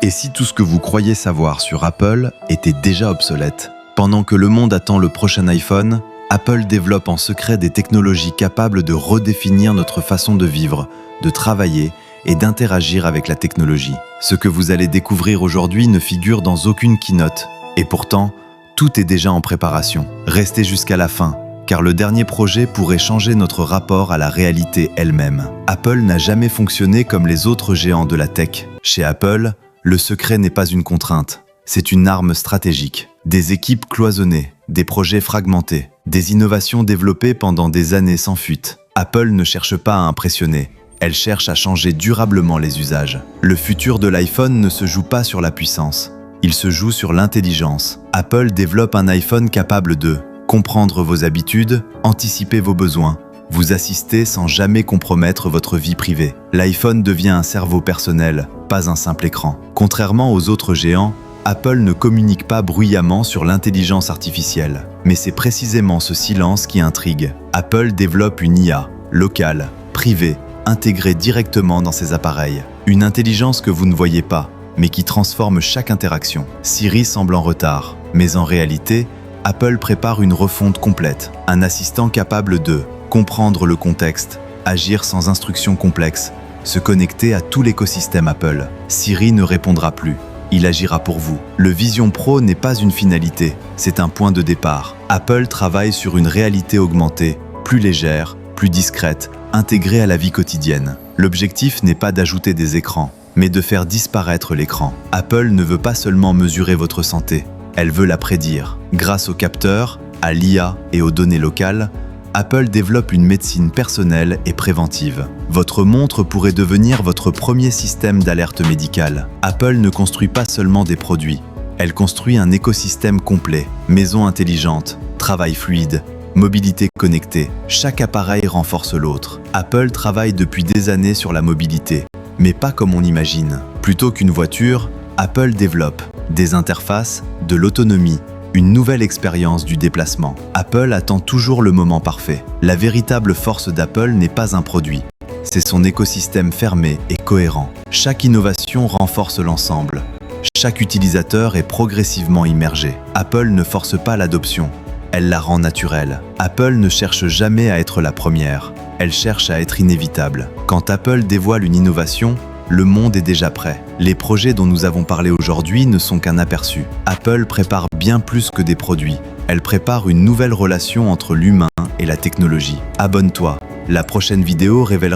Et si tout ce que vous croyez savoir sur Apple était déjà obsolète? Pendant que le monde attend le prochain iPhone, Apple développe en secret des technologies capables de redéfinir notre façon de vivre, de travailler et d'interagir avec la technologie. Ce que vous allez découvrir aujourd'hui ne figure dans aucune keynote. Et pourtant, tout est déjà en préparation. Restez jusqu'à la fin, car le dernier projet pourrait changer notre rapport à la réalité elle-même. Apple n'a jamais fonctionné comme les autres géants de la tech. Chez Apple, le secret n'est pas une contrainte, c'est une arme stratégique. Des équipes cloisonnées, des projets fragmentés, des innovations développées pendant des années sans fuite. Apple ne cherche pas à impressionner, elle cherche à changer durablement les usages. Le futur de l'iPhone ne se joue pas sur la puissance, il se joue sur l'intelligence. Apple développe un iPhone capable de comprendre vos habitudes, anticiper vos besoins, vous assister sans jamais compromettre votre vie privée. L'iPhone devient un cerveau personnel, pas un simple écran. Contrairement aux autres géants, Apple ne communique pas bruyamment sur l'intelligence artificielle. Mais c'est précisément ce silence qui intrigue. Apple développe une IA, locale, privée, intégrée directement dans ses appareils. Une intelligence que vous ne voyez pas, mais qui transforme chaque interaction. Siri semble en retard, mais en réalité, Apple prépare une refonte complète. Un assistant capable de comprendre le contexte, agir sans instructions complexes, se connecter à tout l'écosystème Apple. Siri ne répondra plus. Il agira pour vous. Le Vision Pro n'est pas une finalité, c'est un point de départ. Apple travaille sur une réalité augmentée, plus légère, plus discrète, intégrée à la vie quotidienne. L'objectif n'est pas d'ajouter des écrans, mais de faire disparaître l'écran. Apple ne veut pas seulement mesurer votre santé, elle veut la prédire. Grâce aux capteurs, à l'IA et aux données locales, Apple développe une médecine personnelle et préventive. Votre montre pourrait devenir votre premier système d'alerte médicale. Apple ne construit pas seulement des produits, elle construit un écosystème complet. Maison intelligente, travail fluide, mobilité connectée. Chaque appareil renforce l'autre. Apple travaille depuis des années sur la mobilité, mais pas comme on imagine. Plutôt qu'une voiture, Apple développe des interfaces, de l'autonomie, une nouvelle expérience du déplacement. Apple attend toujours le moment parfait. La véritable force d'Apple n'est pas un produit, c'est son écosystème fermé et cohérent. Chaque innovation renforce l'ensemble. Chaque utilisateur est progressivement immergé. Apple ne force pas l'adoption, elle la rend naturelle. Apple ne cherche jamais à être la première, elle cherche à être inévitable. Quand Apple dévoile une innovation, le monde est déjà prêt. Les projets dont nous avons parlé aujourd'hui ne sont qu'un aperçu. Apple prépare bien plus que des produits. Elle prépare une nouvelle relation entre l'humain et la technologie. Abonne-toi. La prochaine vidéo révélera